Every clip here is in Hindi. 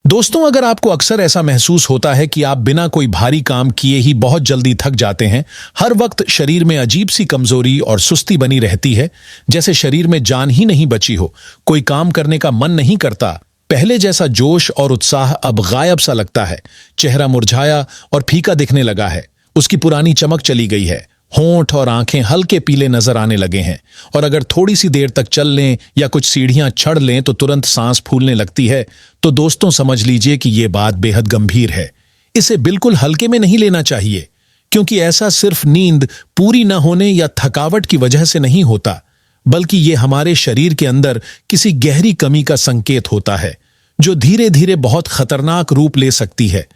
दोस्तों, अगर आपको अक्सर ऐसा महसूस होता है कि आप बिना कोई भारी काम किए ही बहुत जल्दी थक जाते हैं, हर वक्त शरीर में अजीब सी कमजोरी और सुस्ती बनी रहती है, जैसे शरीर में जान ही नहीं बची हो, कोई काम करने का मन नहीं करता, पहले जैसा जोश और उत्साह अब गायब सा लगता है, चेहरा मुरझाया और फीका दिखने लगा है, उसकी पुरानी चमक चली गई है, होंठ और आंखें हल्के पीले नजर आने लगे हैं, और अगर थोड़ी सी देर तक चल लें या कुछ सीढ़ियां चढ़ लें तो तुरंत सांस फूलने लगती है, तो दोस्तों समझ लीजिए कि ये बात बेहद गंभीर है। इसे बिल्कुल हल्के में नहीं लेना चाहिए, क्योंकि ऐसा सिर्फ नींद पूरी न होने या थकावट की वजह से नहीं होता, बल्कि ये हमारे शरीर के अंदर किसी गहरी कमी का संकेत होता है, जो धीरे धीरे बहुत खतरनाक रूप ले सकती है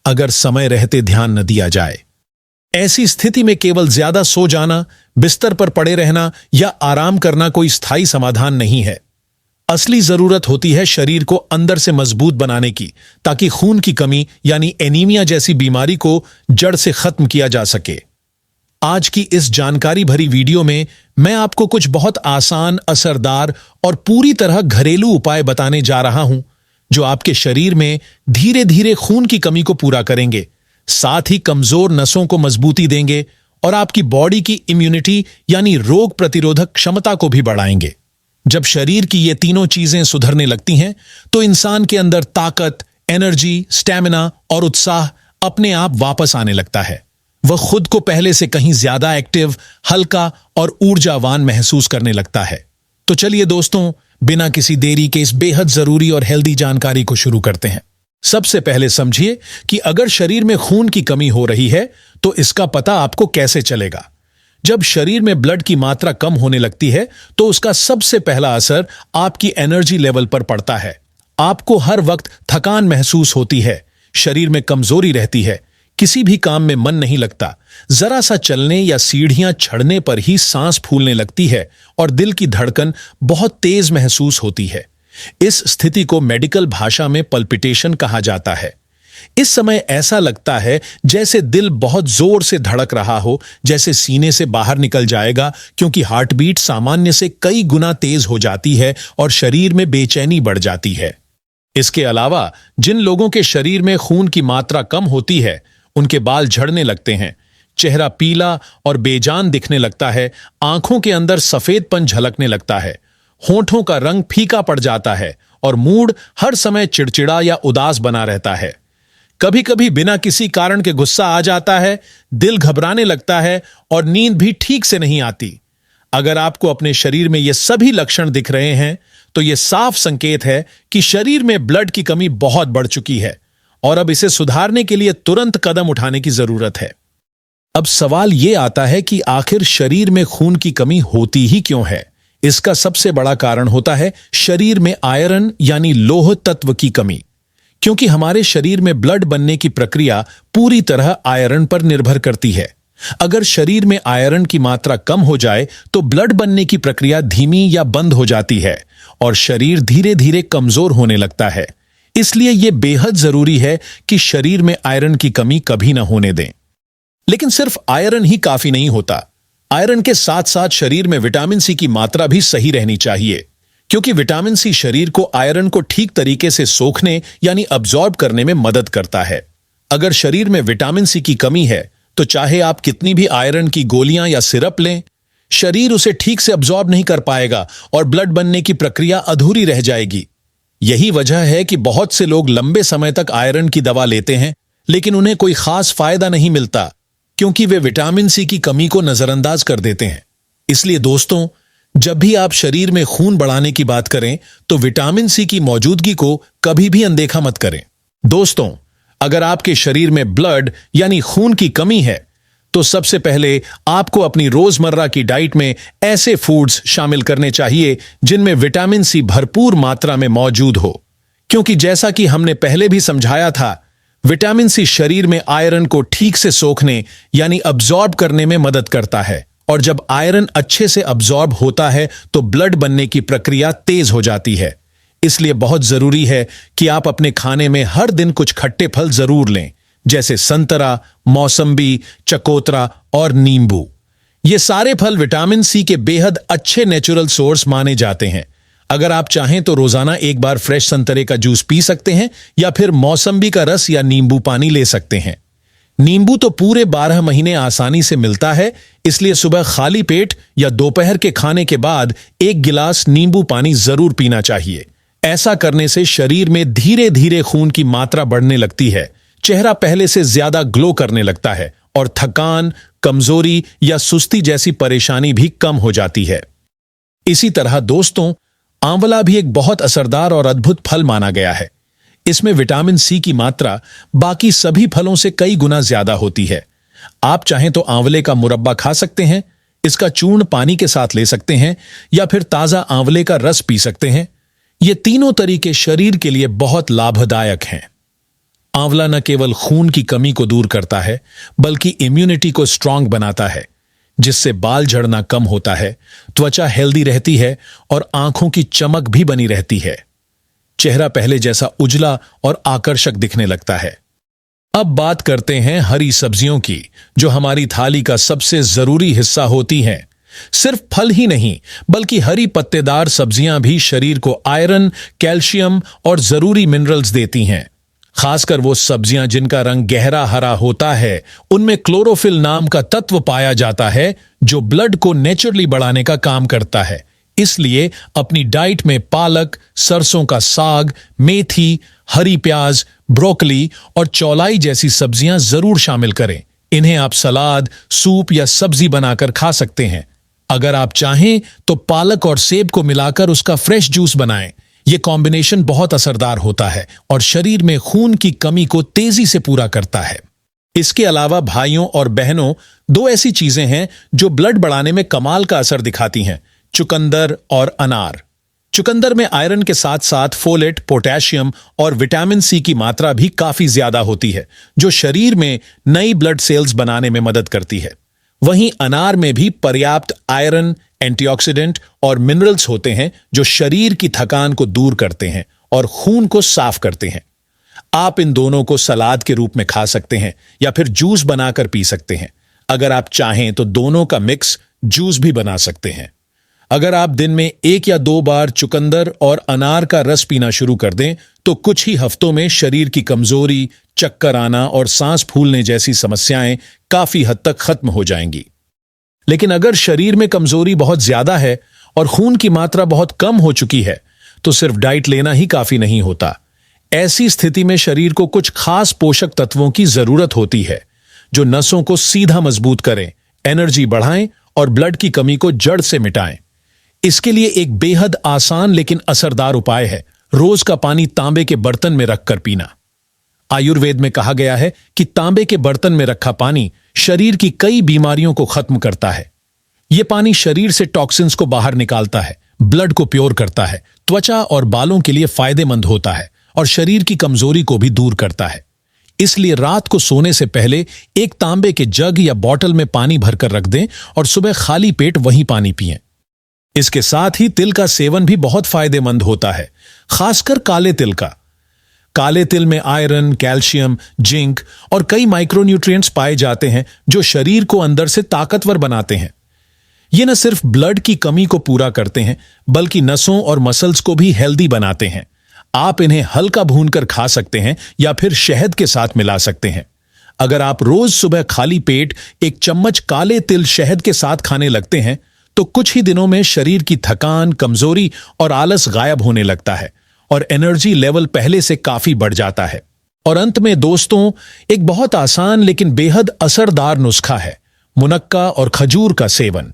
अगर समय रहते ध्यान न दिया जाए। ऐसी स्थिति में केवल ज्यादा सो जाना, बिस्तर पर पड़े रहना या आराम करना कोई स्थायी समाधान नहीं है। असली जरूरत होती है शरीर को अंदर से मजबूत बनाने की, ताकि खून की कमी यानी एनीमिया जैसी बीमारी को जड़ से खत्म किया जा सके। आज की इस जानकारी भरी वीडियो में मैं आपको कुछ बहुत आसान, असरदार और पूरी तरह घरेलू उपाय बताने जा रहा हूं, जो आपके शरीर में धीरे धीरे खून की कमी को पूरा करेंगे, साथ ही कमजोर नसों को मजबूती देंगे और आपकी बॉडी की इम्यूनिटी यानी रोग प्रतिरोधक क्षमता को भी बढ़ाएंगे। जब शरीर की ये तीनों चीजें सुधरने लगती हैं, तो इंसान के अंदर ताकत, एनर्जी, स्टैमिना और उत्साह अपने आप वापस आने लगता है। वह खुद को पहले से कहीं ज्यादा एक्टिव, हल्का और ऊर्जावान महसूस करने लगता है। तो चलिए दोस्तों, बिना किसी देरी के इस बेहद जरूरी और हेल्दी जानकारी को शुरू करते हैं। सबसे पहले समझिए कि अगर शरीर में खून की कमी हो रही है तो इसका पता आपको कैसे चलेगा। जब शरीर में ब्लड की मात्रा कम होने लगती है तो उसका सबसे पहला असर आपकी एनर्जी लेवल पर पड़ता है। आपको हर वक्त थकान महसूस होती है, शरीर में कमजोरी रहती है, किसी भी काम में मन नहीं लगता, जरा सा चलने या सीढ़ियां चढ़ने पर ही सांस फूलने लगती है और दिल की धड़कन बहुत तेज महसूस होती है। इस स्थिति को मेडिकल भाषा में पल्पिटेशन कहा जाता है। इस समय ऐसा लगता है जैसे दिल बहुत जोर से धड़क रहा हो, जैसे सीने से बाहर निकल जाएगा, क्योंकि हार्ट बीट सामान्य से कई गुना तेज हो जाती है और शरीर में बेचैनी बढ़ जाती है। इसके अलावा जिन लोगों के शरीर में खून की मात्रा कम होती है, उनके बाल झड़ने लगते हैं, चेहरा पीला और बेजान दिखने लगता है, आंखों के अंदर सफेदपन झलकने लगता है, होंठों का रंग फीका पड़ जाता है और मूड हर समय चिड़चिड़ा या उदास बना रहता है। कभी कभी बिना किसी कारण के गुस्सा आ जाता है, दिल घबराने लगता है और नींद भी ठीक से नहीं आती। अगर आपको अपने शरीर में ये सभी लक्षण दिख रहे हैं तो ये साफ संकेत है कि शरीर में ब्लड की कमी बहुत बढ़ चुकी है और अब इसे सुधारने के लिए तुरंत कदम उठाने की जरूरत है। अब सवाल ये आता है कि आखिर शरीर में खून की कमी होती ही क्यों है। इसका सबसे बड़ा कारण होता है शरीर में आयरन यानी लोह तत्व की कमी, क्योंकि हमारे शरीर में ब्लड बनने की प्रक्रिया पूरी तरह आयरन पर निर्भर करती है। अगर शरीर में आयरन की मात्रा कम हो जाए तो ब्लड बनने की प्रक्रिया धीमी या बंद हो जाती है और शरीर धीरे धीरे कमजोर होने लगता है। इसलिए यह बेहद जरूरी है कि शरीर में आयरन की कमी कभी न होने दें। लेकिन सिर्फ आयरन ही काफी नहीं होता। आयरन के साथ साथ शरीर में विटामिन सी की मात्रा भी सही रहनी चाहिए, क्योंकि विटामिन सी शरीर को आयरन को ठीक तरीके से सोखने यानी अब्जॉर्ब करने में मदद करता है। अगर शरीर में विटामिन सी की कमी है तो चाहे आप कितनी भी आयरन की गोलियां या सिरप लें, शरीर उसे ठीक से अब्जॉर्ब नहीं कर पाएगा और ब्लड बनने की प्रक्रिया अधूरी रह जाएगी। यही वजह है कि बहुत से लोग लंबे समय तक आयरन की दवा लेते हैं, लेकिन उन्हें कोई खास फायदा नहीं मिलता, क्योंकि वे विटामिन सी की कमी को नजरअंदाज कर देते हैं। इसलिए दोस्तों, जब भी आप शरीर में खून बढ़ाने की बात करें तो विटामिन सी की मौजूदगी को कभी भी अनदेखा मत करें। दोस्तों, अगर आपके शरीर में ब्लड यानी खून की कमी है तो सबसे पहले आपको अपनी रोजमर्रा की डाइट में ऐसे फूड्स शामिल करने चाहिए जिनमें विटामिन सी भरपूर मात्रा में मौजूद हो, क्योंकि जैसा कि हमने पहले भी समझाया था, विटामिन सी शरीर में आयरन को ठीक से सोखने यानी अब्जॉर्ब करने में मदद करता है, और जब आयरन अच्छे से अब्जॉर्ब होता है तो ब्लड बनने की प्रक्रिया तेज हो जाती है। इसलिए बहुत जरूरी है कि आप अपने खाने में हर दिन कुछ खट्टे फल जरूर लें, जैसे संतरा, मौसम्बी, चकोतरा और नींबू। ये सारे फल विटामिन सी के बेहद अच्छे नेचुरल सोर्स माने जाते हैं। अगर आप चाहें तो रोजाना एक बार फ्रेश संतरे का जूस पी सकते हैं या फिर मौसम्बी का रस या नींबू पानी ले सकते हैं। नींबू तो पूरे 12 महीने आसानी से मिलता है, इसलिए सुबह खाली पेट या दोपहर के खाने के बाद 1 गिलास नींबू पानी जरूर पीना चाहिए। ऐसा करने से शरीर में धीरे धीरे खून की मात्रा बढ़ने लगती है, चेहरा पहले से ज्यादा ग्लो करने लगता है और थकान, कमजोरी या सुस्ती जैसी परेशानी भी कम हो जाती है। इसी तरह दोस्तों, आंवला भी एक बहुत असरदार और अद्भुत फल माना गया है। इसमें विटामिन सी की मात्रा बाकी सभी फलों से कई गुना ज्यादा होती है। आप चाहें तो आंवले का मुरब्बा खा सकते हैं, इसका चूर्ण पानी के साथ ले सकते हैं या फिर ताजा आंवले का रस पी सकते हैं। ये तीनों तरीके शरीर के लिए बहुत लाभदायक हैं। आंवला न केवल खून की कमी को दूर करता है, बल्कि इम्यूनिटी को स्ट्रांग बनाता है, जिससे बाल झड़ना कम होता है, त्वचा हेल्दी रहती है और आंखों की चमक भी बनी रहती है। चेहरा पहले जैसा उजला और आकर्षक दिखने लगता है। अब बात करते हैं हरी सब्जियों की, जो हमारी थाली का सबसे जरूरी हिस्सा होती हैं। सिर्फ फल ही नहीं, बल्कि हरी पत्तेदार सब्जियां भी शरीर को आयरन, कैल्शियम और जरूरी मिनरल्स देती हैं। खासकर वो सब्जियां जिनका रंग गहरा हरा होता है, उनमें क्लोरोफिल नाम का तत्व पाया जाता है, जो ब्लड को नेचुरली बढ़ाने का काम करता है। इसलिए अपनी डाइट में पालक, सरसों का साग, मेथी, हरी प्याज, ब्रोकली और चौलाई जैसी सब्जियां जरूर शामिल करें। इन्हें आप सलाद, सूप या सब्जी बनाकर खा सकते हैं। अगर आप चाहें तो पालक और सेब को मिलाकर उसका फ्रेश जूस बनाएं। यह कॉम्बिनेशन बहुत असरदार होता है और शरीर में खून की कमी को तेजी से पूरा करता है। इसके अलावा भाइयों और बहनों, 2 ऐसी चीजें हैं जो ब्लड बढ़ाने में कमाल का असर दिखाती हैं: चुकंदर और अनार। चुकंदर में आयरन के साथ साथ फोलेट, पोटेशियम और विटामिन सी की मात्रा भी काफी ज्यादा होती है, जो शरीर में नई ब्लड सेल्स बनाने में मदद करती है। वहीं अनार में भी पर्याप्त आयरन, एंटीऑक्सीडेंट और मिनरल्स होते हैं, जो शरीर की थकान को दूर करते हैं और खून को साफ करते हैं। आप इन दोनों को सलाद के रूप में खा सकते हैं या फिर जूस बनाकर पी सकते हैं। अगर आप चाहें तो दोनों का मिक्स जूस भी बना सकते हैं। अगर आप दिन में 1 या 2 बार चुकंदर और अनार का रस पीना शुरू कर दें, तो कुछ ही हफ्तों में शरीर की कमजोरी, चक्कर आना और सांस फूलने जैसी समस्याएं काफी हद तक खत्म हो जाएंगी। लेकिन अगर शरीर में कमजोरी बहुत ज्यादा है और खून की मात्रा बहुत कम हो चुकी है, तो सिर्फ डाइट लेना ही काफी नहीं होता। ऐसी स्थिति में शरीर को कुछ खास पोषक तत्वों की जरूरत होती है, जो नसों को सीधा मजबूत करें, एनर्जी बढ़ाएं और ब्लड की कमी को जड़ से मिटाएं। इसके लिए एक बेहद आसान लेकिन असरदार उपाय है: रोज का पानी तांबे के बर्तन में रखकर पीना। आयुर्वेद में कहा गया है कि तांबे के बर्तन में रखा पानी शरीर की कई बीमारियों को खत्म करता है। यह पानी शरीर से टॉक्सिन्स को बाहर निकालता है, ब्लड को प्योर करता है, त्वचा और बालों के लिए फायदेमंद होता है और शरीर की कमजोरी को भी दूर करता है। इसलिए रात को सोने से पहले एक तांबे के जग या बॉटल में पानी भरकर रख दें और सुबह खाली पेट वही पानी पिएं। इसके साथ ही तिल का सेवन भी बहुत फायदेमंद होता है, खासकर काले तिल का। काले तिल में आयरन, कैल्शियम, जिंक और कई माइक्रोन्यूट्रिएंट्स पाए जाते हैं, जो शरीर को अंदर से ताकतवर बनाते हैं। ये न सिर्फ ब्लड की कमी को पूरा करते हैं, बल्कि नसों और मसल्स को भी हेल्दी बनाते हैं। आप इन्हें हल्का भूनकर खा सकते हैं या फिर शहद के साथ मिला सकते हैं। अगर आप रोज सुबह खाली पेट 1 चम्मच काले तिल शहद के साथ खाने लगते हैं, तो कुछ ही दिनों में शरीर की थकान, कमजोरी और आलस गायब होने लगता है और एनर्जी लेवल पहले से काफी बढ़ जाता है। और अंत में दोस्तों, एक बहुत आसान लेकिन बेहद असरदार नुस्खा है: मुनक्का और खजूर का सेवन।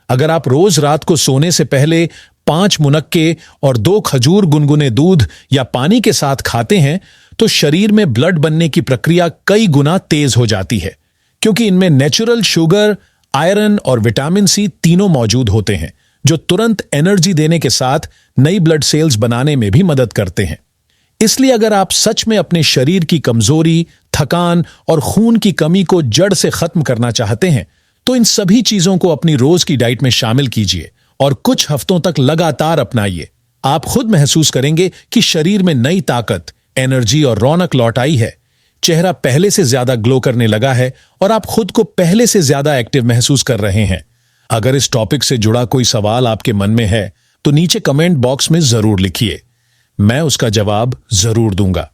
अगर आप रोज रात को सोने से पहले 5 मुनक्के और 2 खजूर गुनगुने दूध या पानी के साथ खाते हैं, तो शरीर में ब्लड बनने की प्रक्रिया कई गुना तेज हो जाती है, क्योंकि इनमें नेचुरल शुगर, आयरन और विटामिन सी तीनों मौजूद होते हैं, जो तुरंत एनर्जी देने के साथ नई ब्लड सेल्स बनाने में भी मदद करते हैं। इसलिए अगर आप सच में अपने शरीर की कमजोरी, थकान और खून की कमी को जड़ से खत्म करना चाहते हैं, तो इन सभी चीजों को अपनी रोज की डाइट में शामिल कीजिए और कुछ हफ्तों तक लगातार अपनाइए। आप खुद महसूस करेंगे कि शरीर में नई ताकत, एनर्जी और रौनक लौट आई है। चेहरा पहले से ज्यादा ग्लो करने लगा है और आप खुद को पहले से ज्यादा एक्टिव महसूस कर रहे हैं। अगर इस टॉपिक से जुड़ा कोई सवाल आपके मन में है, तो नीचे कमेंट बॉक्स में जरूर लिखिए। मैं उसका जवाब जरूर दूंगा।